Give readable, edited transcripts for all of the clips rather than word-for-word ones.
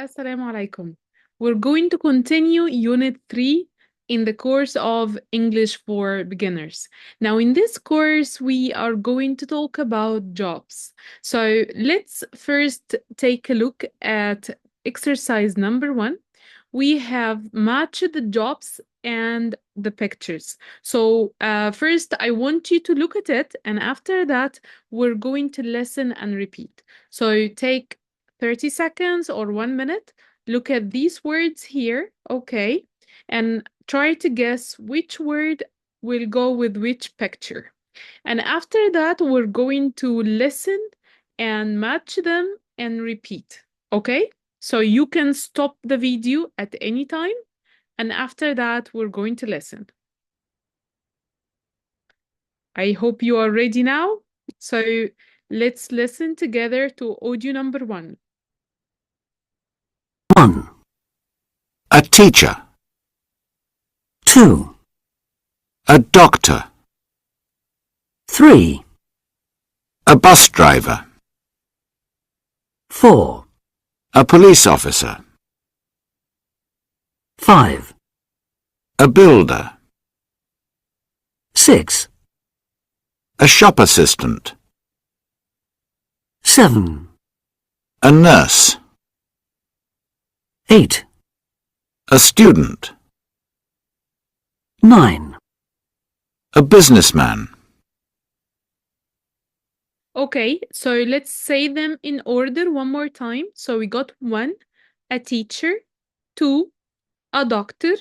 Assalamu alaikum. We're going to continue Unit 3 in the course of English for Beginners. Now, in this course, we are going to talk about jobs. So, let's first take a look at exercise number 1. We have matched the jobs and the pictures. So, first, I want you to look at it, and after that, we're going to listen and repeat. So, take 30 seconds or 1 minute. Look at these words here, okay? And try to guess which word will go with which picture. And after that, we're going to listen and match them and repeat, okay? So you can stop the video at any time. And after that, we're going to listen. I hope you are ready now. So let's listen together to audio number 1. 1. A teacher. 2. A doctor. 3. A bus driver. 4. A police officer. 5. A builder. 6. A shop assistant. 7. A nurse. 8. A student. 9. A businessman. Okay, so let's say them in order one more time. So we got 1, a teacher, 2, a doctor,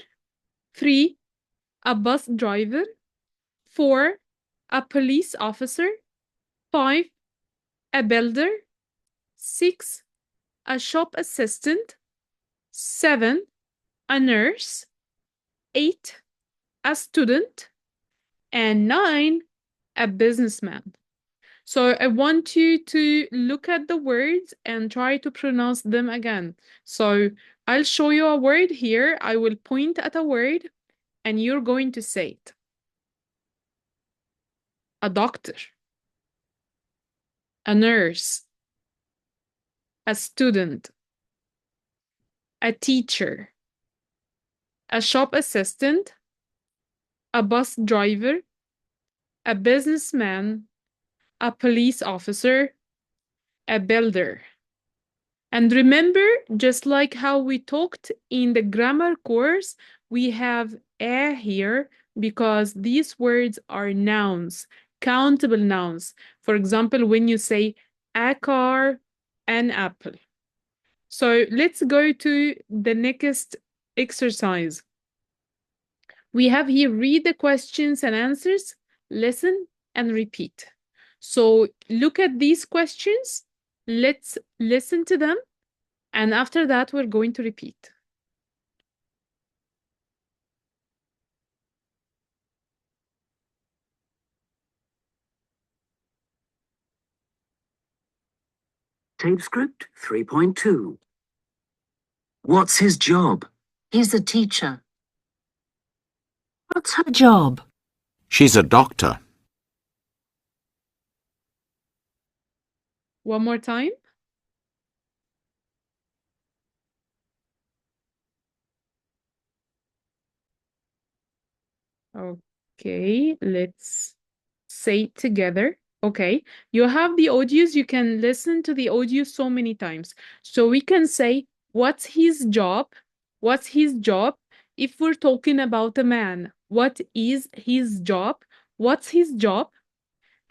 3, a bus driver, 4, a police officer, 5, a builder, 6, a shop assistant, 7, a nurse, 8, a student, and 9, a businessman. So I want you to look at the words and try to pronounce them again. So I'll show you a word here. I will point at a word and you're going to say it. A doctor, a nurse, a student, a teacher, a shop assistant, a bus driver, a businessman, a police officer, a builder. And remember, just like how we talked in the grammar course, we have a here because these words are nouns, countable nouns. For example, when you say a car, an apple. So let's go to the next exercise. We have here read the questions and answers, listen and repeat. So look at these questions. Let's listen to them. And after that, we're going to repeat. Tape script 3.2. What's his job? He's a teacher. What's her job? She's a doctor. One more time. Okay, let's say it together. Okay, you have the audios. You can listen to the audio so many times. So we can say, what's his job? What's his job? If we're talking about a man, what is his job? What's his job?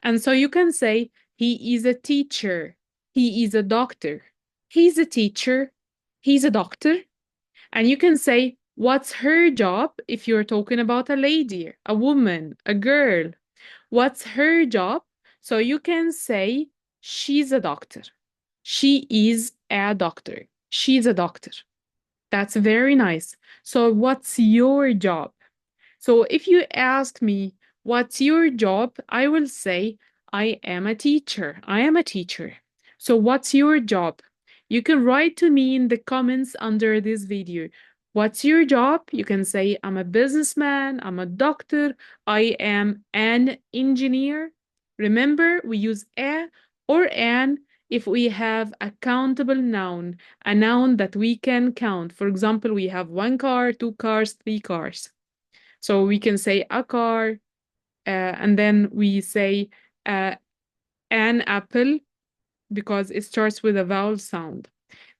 And so you can say, he is a teacher. He is a doctor. He's a teacher. He's a doctor. And you can say, what's her job if you're talking about a lady, a woman, a girl? What's her job? So you can say, she's a doctor. She is a doctor. She's a doctor. That's very nice. So what's your job? So if you ask me, what's your job? I will say, I am a teacher. I am a teacher. So what's your job? You can write to me in the comments under this video. What's your job? You can say, I'm a businessman, I'm a doctor, I am an engineer. Remember, we use a or an if we have a countable noun, a noun that we can count. For example, we have 1 car, 2 cars, 3 cars. So we can say a car, and then we say an apple because it starts with a vowel sound.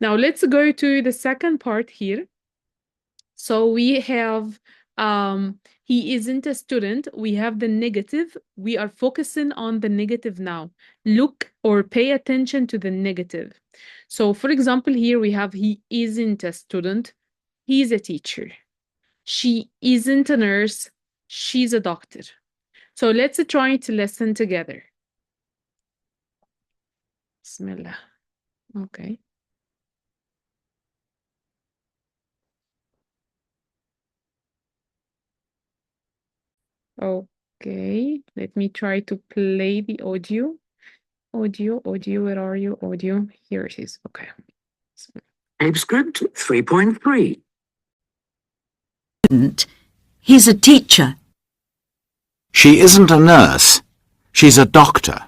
Now let's go to the second part here. So we have he isn't a student. We have the negative. We are focusing on the negative now. Look or pay attention to the negative. So for example, here we have he isn't a student. He's a teacher. She isn't a nurse. She's a doctor. So let's try to listen together. Bismillah. Okay. Okay, let me try to play the audio. Audio, where are you? Audio, here it is. Okay. Tape script 3.3. He's a teacher. She isn't a nurse. She's a doctor.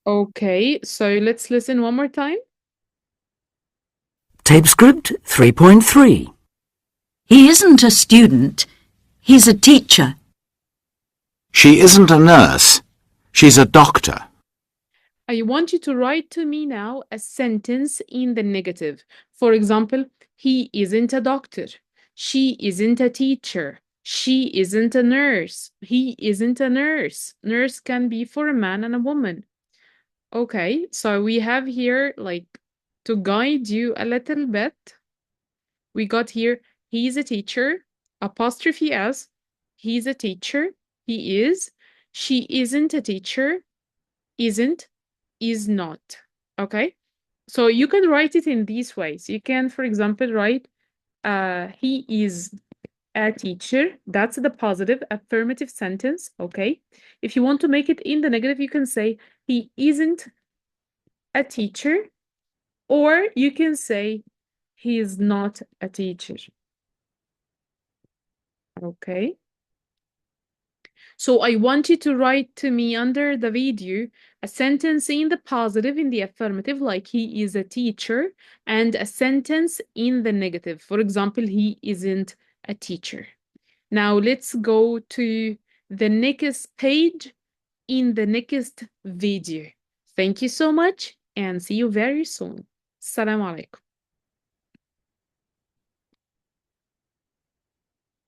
Okay, so let's listen one more time. Tape script 3.3. He isn't a student. He's a teacher. She isn't a nurse. She's a doctor. I want you to write to me now a sentence in the negative. For example, he isn't a doctor. She isn't a teacher. She isn't a nurse. He isn't a nurse. Nurse can be for a man and a woman. Okay, so we have here, like, to guide you a little bit, we got here, he's a teacher, apostrophe S, he's a teacher, he is, she isn't a teacher, isn't, is not. Okay, so you can write it in these ways. You can, for example, write, he is a teacher. That's the positive affirmative sentence. Okay, if you want to make it in the negative, you can say, he isn't a teacher, or you can say he is not a teacher. Okay. So I want you to write to me under the video a sentence in the positive, in the affirmative, like he is a teacher, and a sentence in the negative. For example, he isn't a teacher. Now let's go to the next page in the next video. Thank you so much and see you very soon. Assalamu alaikum.